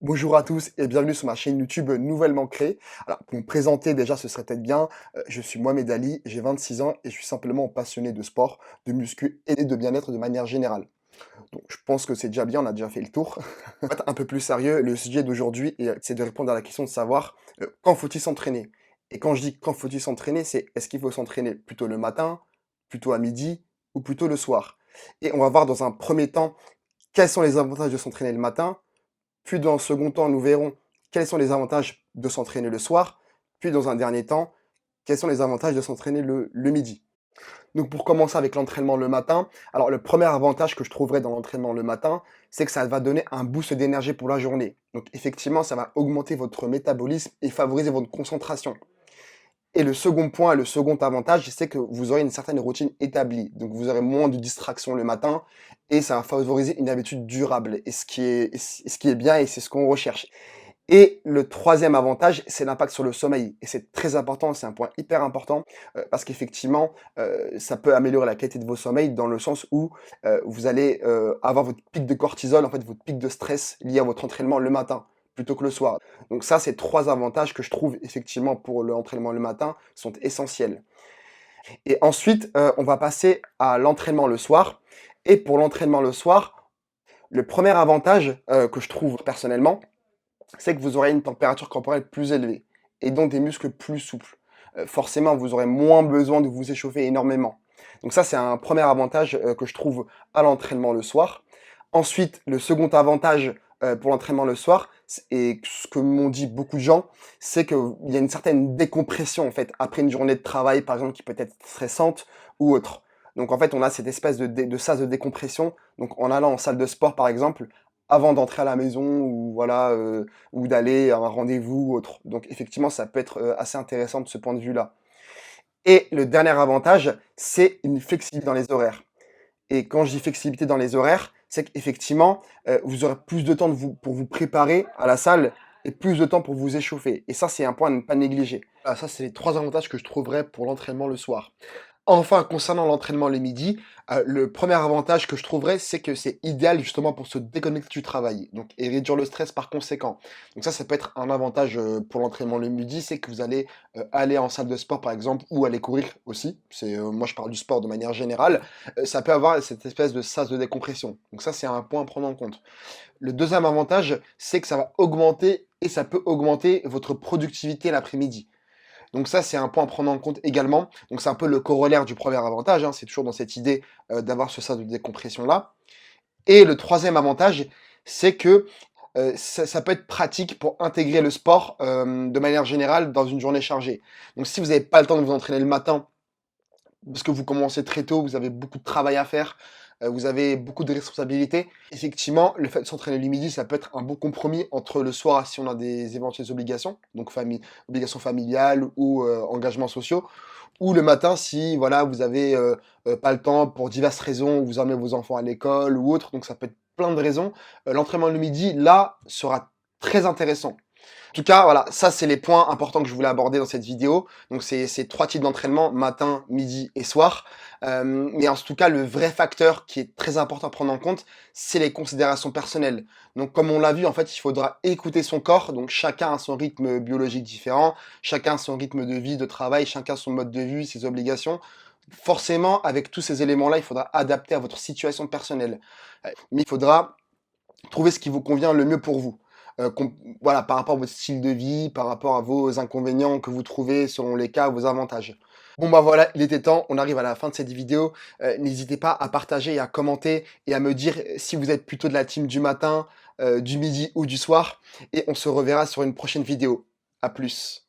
Bonjour à tous et bienvenue sur ma chaîne YouTube nouvellement créée. Alors, pour me présenter déjà, ce serait peut-être bien. Je suis Mohamed Ali, j'ai 26 ans et je suis simplement passionné de sport, de muscu et de bien-être de manière générale. Donc, je pense que c'est déjà bien, on a déjà fait le tour. Pour être un peu plus sérieux, le sujet d'aujourd'hui, c'est de répondre à la question de savoir quand faut-il s'entraîner. Et quand je dis quand faut-il s'entraîner, c'est est-ce qu'il faut s'entraîner plutôt le matin, plutôt à midi ou plutôt le soir. Et on va voir dans un premier temps quels sont les avantages de s'entraîner le matin, puis dans un second temps, nous verrons quels sont les avantages de s'entraîner le soir. Puis dans un dernier temps, quels sont les avantages de s'entraîner le midi. Donc pour commencer avec l'entraînement le matin, alors le premier avantage que je trouverais dans l'entraînement le matin, c'est que ça va donner un boost d'énergie pour la journée. Donc effectivement, ça va augmenter votre métabolisme et favoriser votre concentration. Et le second point, le second avantage, c'est que vous aurez une certaine routine établie. Donc vous aurez moins de distractions le matin et ça va favoriser une habitude durable. Et ce qui est bien et c'est ce qu'on recherche. Et le troisième avantage, c'est l'impact sur le sommeil et c'est très important, c'est un point hyper important, parce qu'effectivement, ça peut améliorer la qualité de vos sommeils dans le sens où, vous allez, avoir votre pic de cortisol, en fait, votre pic de stress lié à votre entraînement le matin, plutôt que le soir. Donc ça, c'est 3 avantages que je trouve effectivement pour l'entraînement le matin sont essentiels. Et ensuite, on va passer à l'entraînement le soir et pour l'entraînement le soir, le premier avantage, que je trouve personnellement, c'est que vous aurez une température corporelle plus élevée et donc des muscles plus souples. Forcément, vous aurez moins besoin de vous échauffer énormément. Donc ça, c'est un premier avantage que je trouve à l'entraînement le soir. Ensuite, le second avantage pour l'entraînement le soir, et ce que m'ont dit beaucoup de gens, c'est qu'il y a une certaine décompression en fait après une journée de travail, par exemple, qui peut être stressante ou autre. Donc en fait, on a cette espèce de sas de décompression. Donc en allant en salle de sport, par exemple, avant d'entrer à la maison ou voilà, ou d'aller à un rendez-vous ou autre. Donc effectivement, ça peut être, assez intéressant de ce point de vue-là. Et le dernier avantage, c'est une flexibilité dans les horaires. Et quand je dis flexibilité dans les horaires, c'est qu'effectivement, vous aurez plus de temps pour vous préparer à la salle et plus de temps pour vous échauffer. Et ça, c'est un point à ne pas négliger. Voilà, ça, c'est les 3 avantages que je trouverais pour l'entraînement le soir. Enfin, concernant l'entraînement le midi, le premier avantage que je trouverais, c'est que c'est idéal justement pour se déconnecter du travail, donc et réduire le stress par conséquent. Donc ça peut être un avantage, pour l'entraînement le midi, c'est que vous allez, aller en salle de sport par exemple ou aller courir aussi. Moi je parle du sport de manière générale, ça peut avoir cette espèce de sas de décompression. Donc ça, c'est un point à prendre en compte. Le deuxième avantage, c'est que ça va augmenter et ça peut augmenter votre productivité l'après-midi. Donc ça, c'est un point à prendre en compte également. Donc c'est un peu le corollaire du premier avantage, hein, c'est toujours dans cette idée, d'avoir ce sas de décompression-là. Et le troisième avantage, c'est que, ça peut être pratique pour intégrer le sport, de manière générale dans une journée chargée. Donc si vous n'avez pas le temps de vous entraîner le matin parce que vous commencez très tôt, vous avez beaucoup de travail à faire, vous avez beaucoup de responsabilités. Effectivement, le fait de s'entraîner le midi, ça peut être un bon compromis entre le soir, si on a des éventuelles obligations, donc obligations familiales ou engagements sociaux, ou le matin si voilà, vous avez pas le temps pour diverses raisons, vous emmenez vos enfants à l'école ou autre, donc ça peut être plein de raisons. L'entraînement le midi, là, sera très intéressant. En tout cas, voilà, ça c'est les points importants que je voulais aborder dans cette vidéo. Donc c'est ces 3 types d'entraînement, matin, midi et soir. Mais en tout cas, le vrai facteur qui est très important à prendre en compte, c'est les considérations personnelles. Donc comme on l'a vu, en fait, il faudra écouter son corps. Donc chacun a son rythme biologique différent, chacun a son rythme de vie, de travail, chacun son mode de vie, ses obligations. Forcément, avec tous ces éléments-là, il faudra adapter à votre situation personnelle. Mais il faudra trouver ce qui vous convient le mieux pour vous. Voilà, par rapport à votre style de vie, par rapport à vos inconvénients que vous trouvez selon les cas, vos avantages. Bon bah voilà, il était temps, on arrive à la fin de cette vidéo. N'hésitez pas à partager et à commenter et à me dire si vous êtes plutôt de la team du matin, du midi ou du soir. Et on se reverra sur une prochaine vidéo. À plus.